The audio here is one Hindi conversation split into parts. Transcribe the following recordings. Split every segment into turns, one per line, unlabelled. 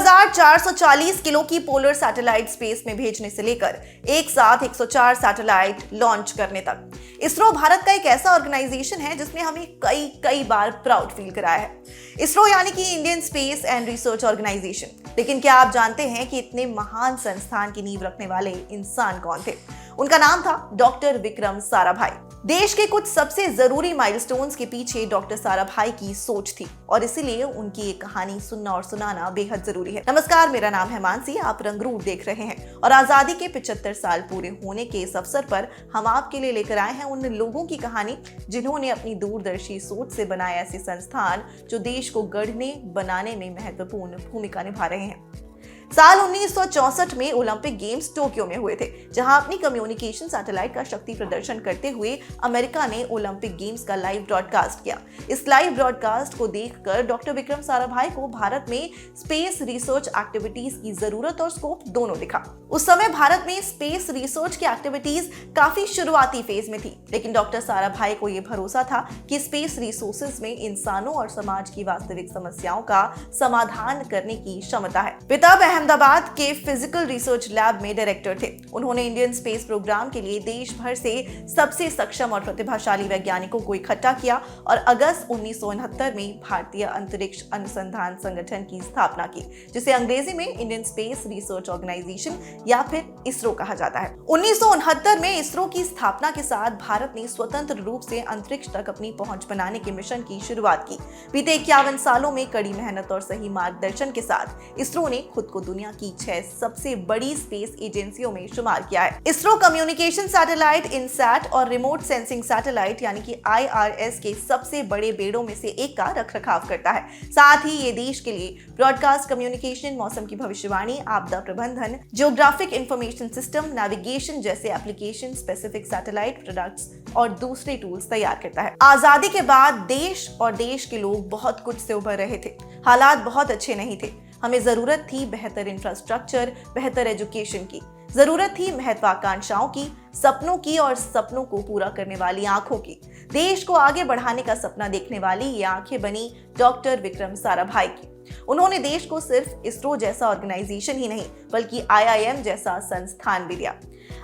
2440 किलो की पोलर सैटेलाइट स्पेस में भेजने से लेकर एक साथ 104 सैटेलाइट लॉन्च करने तक इसरो भारत का एक ऐसा ऑर्गेनाइजेशन है जिसने हमें कई कई बार प्राउड फील कराया है। इसरो यानी कि Indian space and research organisation. लेकिन क्या आप जानते हैं कि इतने महान संस्थान की नींव रखने वाले इंसान कौन थे? उनका नाम था डॉक्टर विक्रम साराभाई। देश के कुछ सबसे जरूरी माइलस्टोन्स के पीछे डॉक्टर साराभाई की सोच थी और इसीलिए उनकी ये कहानी सुनना और सुनाना बेहद जरूरी है। नमस्कार, मेरा नाम है मानसी, आप रंगरूप देख रहे हैं और आजादी के 75 साल पूरे होने के इस अवसर पर हम आपके लिए लेकर आए हैं उन लोगों की कहानी जिन्होंने अपनी दूरदर्शी सोच से बनाए ऐसे संस्थान जो देश को गढ़ने बनाने में महत्वपूर्ण भूमिका निभा रहे हैं। साल 1964 में ओलंपिक गेम्स टोक्यो में हुए थे, जहां अपनी कम्युनिकेशन सैटेलाइट का शक्ति प्रदर्शन करते हुए अमेरिका ने ओलंपिक गेम्स का लाइव ब्रॉडकास्ट किया। इस लाइव ब्रॉडकास्ट को देखकर डॉक्टर विक्रम साराभाई को भारत में स्पेस रिसर्च एक्टिविटीज की जरूरत और स्कोप दोनों दिखा। उस समय भारत में स्पेस रिसर्च की एक्टिविटीज काफी शुरुआती फेज में थी, लेकिन डॉक्टर साराभाई को यह भरोसा था कि स्पेस रिसोर्सेज में इंसानों और समाज की वास्तविक समस्याओं का समाधान करने की क्षमता है। पिता अहमदाबाद के फिजिकल रिसर्च लैब में डायरेक्टर थे। उन्होंने इंडियन स्पेस प्रोग्राम के लिए देश भर से सबसे सक्षम और प्रतिभाशाली वैज्ञानिकों को इकट्ठा किया और अगस्त 1969 में भारतीय अंतरिक्ष अनुसंधान संगठन की स्थापना की, जिसे अंग्रेजी में इंडियन स्पेस रिसर्च ऑर्गेनाइजेशन या फिर इसरो कहा जाता है। 1969 में इसरो की स्थापना के साथ भारत ने स्वतंत्र रूप से अंतरिक्ष तक अपनी पहुंच बनाने के मिशन की शुरुआत की। बीते 51 सालों में कड़ी मेहनत और सही मार्गदर्शन के साथ इसरो ने खुद को दुनिया की 6 सबसे बड़ी स्पेस एजेंसियों में शुमार किया है। इसरो कम्युनिकेशन सैटेलाइट, इनसैट और रिमोट सेंसिंग सैटेलाइट यानी कि IRS के सबसे बड़े बेड़ों में से एक का रखरखाव करता है। साथ ही ये देश के लिए ब्रॉडकास्ट कम्युनिकेशन, मौसम की भविष्यवाणी, आपदा प्रबंधन, जियोग्राफिक इंफॉर्मेशन सिस्टम, नेविगेशन जैसे एप्लीकेशन स्पेसिफिक सैटेलाइट प्रोडक्ट्स और दूसरे टूल्स तैयार करता है। आजादी के बाद देश और देश के लोग बहुत कुछ से उभर रहे थे। हालात बहुत अच्छे नहीं थे। हमें जरूरत थी बेहतर इंफ्रास्ट्रक्चर, बेहतर एजुकेशन की, जरूरत थी महत्वाकांक्षाओं की, सपनों की और सपनों को पूरा करने वाली आंखों की। देश को आगे बढ़ाने का सपना देखने वाली ये आंखें बनी डॉक्टर विक्रम साराभाई की। उन्होंने देश को सिर्फ इसरो जैसा ऑर्गेनाइजेशन ही नहीं बल्कि IIM जैसा संस्थान भी दिया।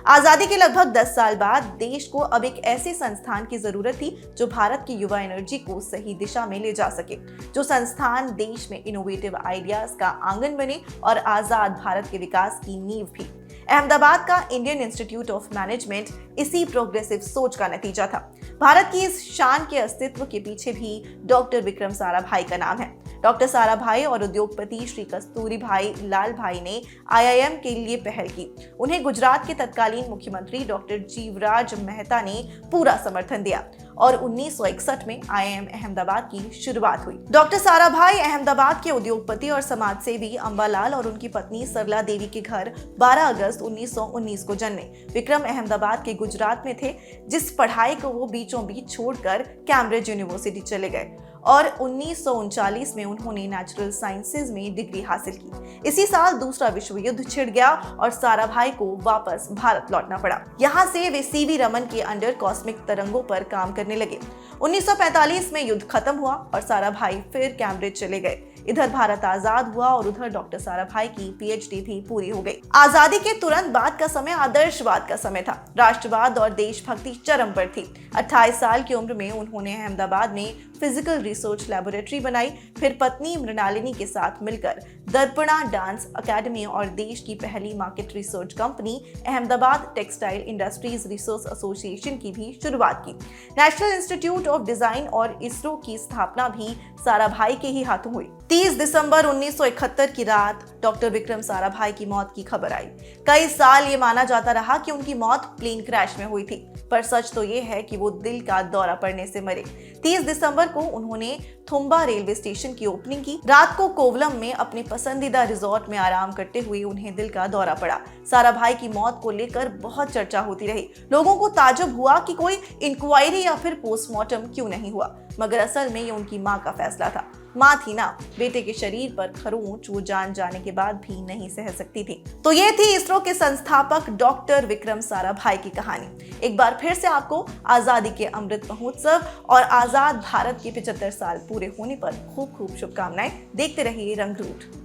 आजादी के लगभग 10 साल बाद देश को अब एक ऐसे संस्थान की जरूरत थी जो भारत की युवा एनर्जी को सही दिशा में ले जा सके, जो संस्थान देश में इनोवेटिव आइडियाज का आंगन बने और आजाद भारत के विकास की नींव भी। अहमदाबाद का इंडियन इंस्टीट्यूट ऑफ मैनेजमेंट इसी प्रोग्रेसिव सोच का नतीजा था। भारत की इस शान के अस्तित्व के पीछे भी डॉक्टर विक्रम साराभाई का नाम है। डॉक्टर साराभाई और उद्योगपति श्री कस्तूरी भाई लाल भाई ने IIM के लिए पहल की। उन्हें गुजरात के तत्कालीन मुख्यमंत्री डॉक्टर जीवराज मेहता ने पूरा समर्थन दिया और 1961 में IIM अहमदाबाद की शुरुआत हुई। डॉक्टर साराभाई अहमदाबाद के उद्योगपति और समाजसेवी अंबालाल और उनकी पत्नी सरला देवी के घर 12 अगस्त 1919 को जन्मे। विक्रम अहमदाबाद के गुजरात में थे, जिस पढ़ाई को वो बीचों बीच छोड़कर कैम्ब्रिज यूनिवर्सिटी चले गए और 1939 में उन्होंने नेचुरल साइंसेज में डिग्री हासिल की। इसी साल दूसरा विश्व युद्ध छिड़ गया और साराभाई को वापस भारत लौटना पड़ा। यहाँ से वे CV रमन के अंडर कॉस्मिक तरंगों पर काम करने लगे। 1945 में युद्ध खत्म हुआ और साराभाई फिर कैम्ब्रिज चले गए। इधर भारत आजाद हुआ और उधर डॉक्टर साराभाई की PhD भी पूरी हो गई। आजादी के तुरंत बाद का समय आदर्शवाद का समय था। राष्ट्रवाद और देशभक्ति चरम पर थी। 28 साल की उम्र में उन्होंने अहमदाबाद में फिजिकल रिसर्च लैबोरेटरी बनाई। फिर पत्नी मृणालिनी के साथ मिलकर दर्पणा डांस अकेडमी और देश की पहली market research company Ahmedabad textile industries research association की भी शुरुआत की। नेशनल इंस्टीट्यूट ऑफ डिजाइन और इसरो की स्थापना भी साराभाई के ही हाथों हुई। 30 दिसंबर 1971 की रात डॉक्टर विक्रम साराभाई की मौत की खबर आई। कई साल ये माना जाता रहा कि उनकी मौत प्लेन क्रैश में हुई थी, पर सच तो ये है कि वो दिल का दौरा पड़ने से मरे। 30 दिसंबर को उन्होंने थुम्बा रेलवे स्टेशन की ओपनिंग की। रात को कोवलम में अपने पसंदीदा रिजॉर्ट में आराम करते हुए उन्हें दिल का दौरा पड़ा। साराभाई की मौत को लेकर बहुत चर्चा होती रही। लोगों को ताज्जुब हुआ कि कोई इंक्वायरी या फिर पोस्टमार्टम क्यों नहीं हुआ, मगर असल में ये उनकी मां का फैसला था। मां थी ना, बेटे के शरीर पर खरोंच वो जान जाने के बाद भी नहीं सह सकती थी। तो ये थी इसरो के संस्थापक डॉक्टर विक्रम साराभाई की कहानी। एक बार फिर से आपको आजादी के अमृत महोत्सव और आजाद भारत के 75 साल पूरे होने पर खूब खूब शुभकामनाएं। देखते रहिए रंगरूट।